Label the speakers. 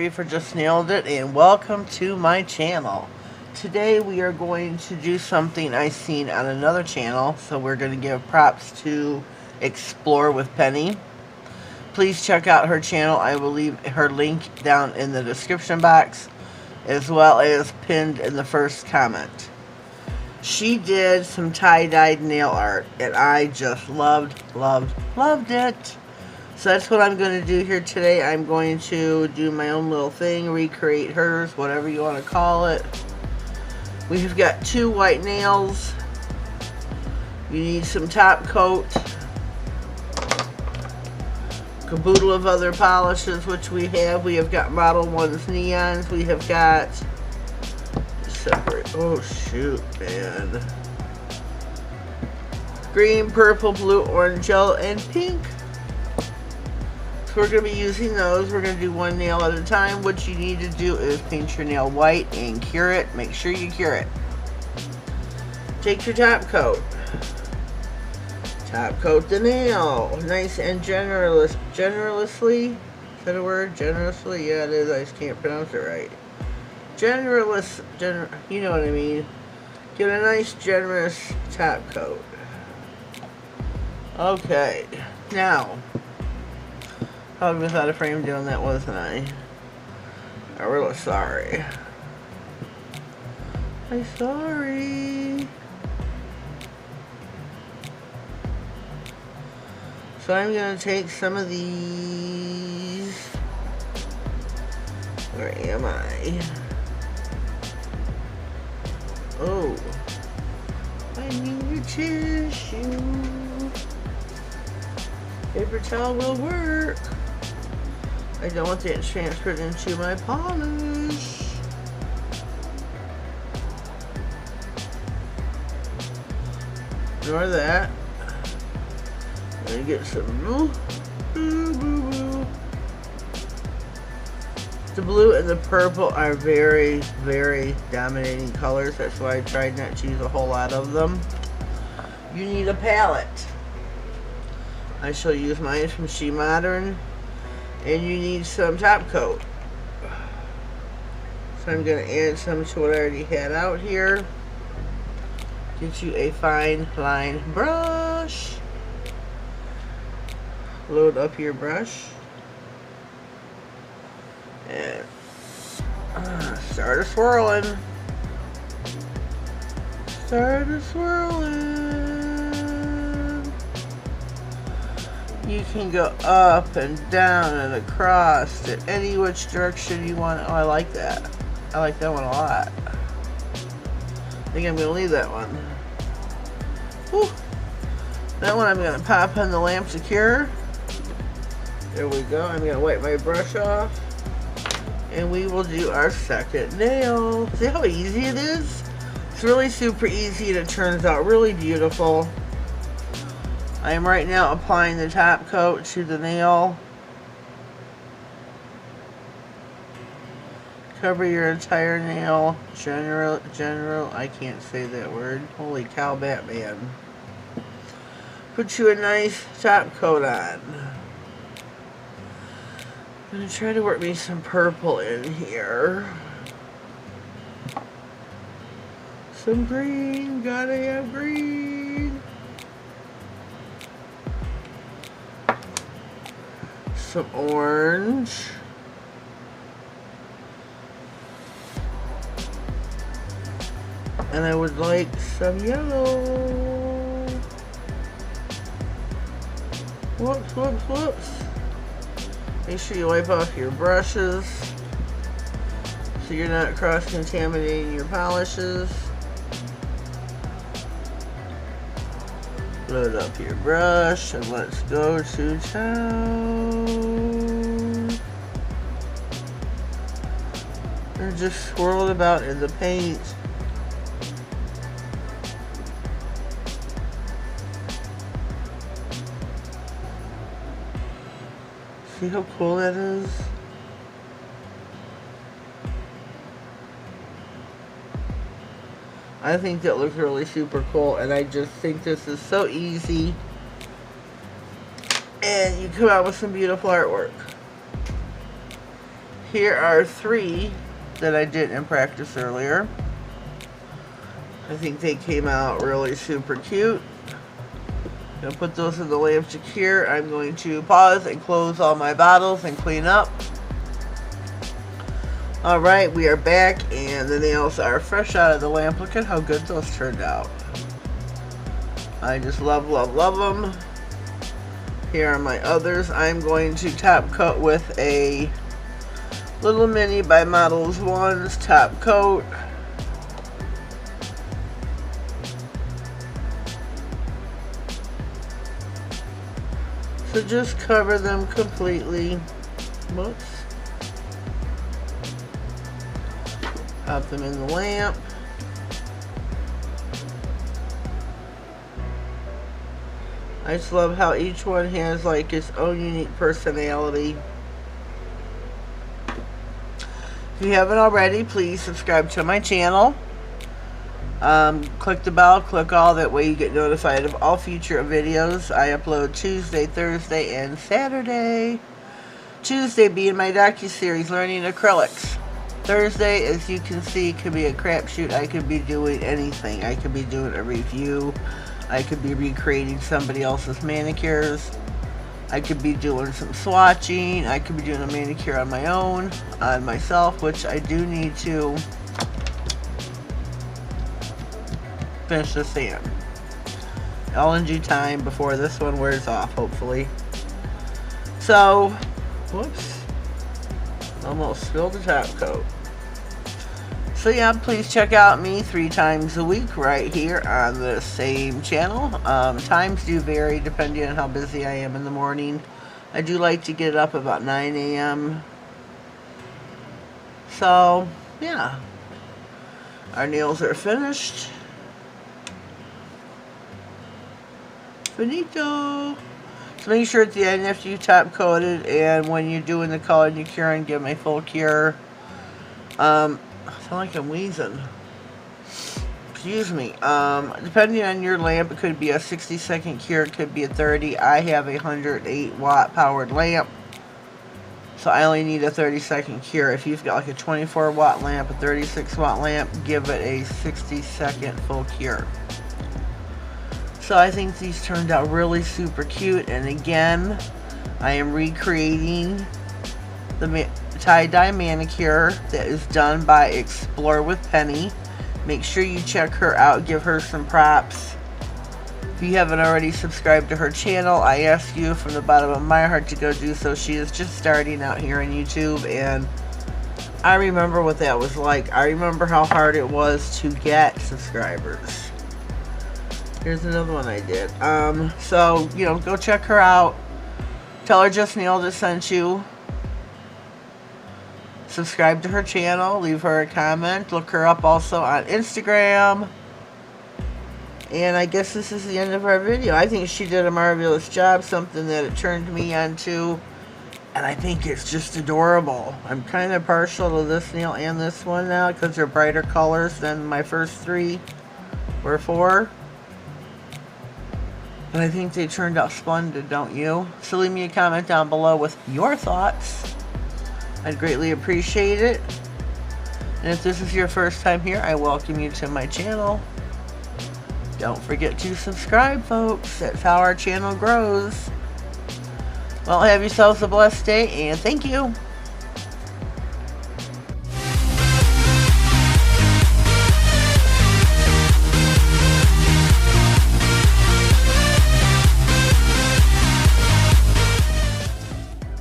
Speaker 1: Sorry for just nailed it, and welcome to my channel. Today we are going to do something I seen on another channel, so we're going to give props to Explore with Penny. Please check out her channel. I will leave her link down in the description box, as well as pinned in the first comment. She did some tie-dyed nail art, and I just loved it. So that's what I'm going to do here today. I'm going to do my own little thing, recreate hers, whatever you want to call it. We've got 2 white nails. You need some top coat, caboodle of other polishes, which we have. We have got Modelones neons. We have got separate. Oh shoot, man! Green, purple, blue, orange, yellow, and pink. So we're going to be using those. We're going to do one nail at a time. What you need to do is paint your nail white and cure it. Make sure you cure it. Take your top coat. Top coat the nail. Nice and generously. Is that a word? Generously? Yeah, it is. I just can't pronounce it right. You know what I mean. Get a nice, generous top coat. Okay. Now, I was without a frame doing that, wasn't I? I'm really sorry. I'm sorry. So I'm going to take some of these. Where am I? Oh. I need your tissue. Paper towel will work. I don't want that transferred into my polish. Ignore that. I'm gonna get some blue. The blue and the purple are very, very dominating colors. That's why I tried not to use a whole lot of them. You need a palette. I shall use mine from She Modern. And you need some top coat. So I'm going to add some to what I already had out here. Get you a fine line brush. Load up your brush. And start a swirling. Start a swirling. You can go up and down and across to any which direction you want. Oh, I like that. I like that one a lot. I think I'm going to leave that one. Whew. That one I'm going to pop on the lamp to cure. There we go. I'm going to wipe my brush off. And we will do our second nail. See how easy it is? It's really super easy and it turns out really beautiful. I am right now applying the top coat to the nail. Cover your entire nail. General, I can't say that word. Holy cow, Batman. Put you a nice top coat on. I'm going to try to work me some purple in here. Some green, gotta have green. Some orange. And I would like some yellow. Whoops, whoops, whoops. Make sure you wipe off your brushes so you're not cross-contaminating your polishes. Load up your brush and let's go to town. And just swirl it about in the paint. See how cool that is? I think that looks really super cool, and I just think this is so easy. And you come out with some beautiful artwork. Here are 3 that I did in practice earlier. I think they came out really super cute. I'm going to put those in the lamp to cure. I'm going to pause and close all my bottles and clean up. Alright, we are back and the nails are fresh out of the lamp. Look at how good those turned out. I just love, love, love them. Here are my others. I'm going to top coat with a Little Mini by Modelones top coat. So just cover them completely. Whoops. Pop them in the lamp. I just love how each one has like its own unique personality. If you haven't already, please subscribe to my channel. Click the bell, click all, that way you get notified of all future videos. I upload Tuesday, Thursday, and Saturday. Tuesday being my docu-series, Learning Acrylics. Thursday, as you can see, could be a crapshoot. I could be doing anything. I could be doing a review. I could be recreating somebody else's manicures. I could be doing some swatching. I could be doing a manicure on my own, on myself, which I do need to finish this in. All in due time before this one wears off, hopefully. So, whoops. Almost spilled the top coat. So yeah, please check out me 3 times a week right here on the same channel. Times do vary depending on how busy I am in the morning. I do like to get up about 9 a.m. So yeah, our nails are finished. Finito. So make sure at the end after you top coated and when you're doing the color and you cure and give them a full cure. I sound like I'm wheezing. Excuse me. Depending on your lamp, it could be a 60-second cure, it could be a 30. I have a 108-watt powered lamp, so I only need a 30-second cure. If you've got like a 24-watt lamp, a 36-watt lamp, give it a 60-second full cure. So I think these turned out really super cute, and again, I am recreating the tie-dye manicure that is done by Explore with Penny. Make sure you check her out, give her some props. If you haven't already subscribed to her channel, I ask you from the bottom of my heart to go do so. She is just starting out here on YouTube, and I remember what that was like. I remember how hard it was to get subscribers. Here's another one I did. So, you know, go check her out. Tell her Just Nailed It sent you. Subscribe to her channel. Leave her a comment. Look her up also on Instagram. And I guess this is the end of our video. I think she did a marvelous job. Something that it turned me on to. And I think it's just adorable. I'm kind of partial to this nail and this one now because they're brighter colors than my first 3 or 4. But I think they turned out splendid, don't you? So leave me a comment down below with your thoughts. I'd greatly appreciate it. And if this is your first time here, I welcome you to my channel. Don't forget to subscribe, folks. That's how our channel grows. Well, have yourselves a blessed day, and thank you.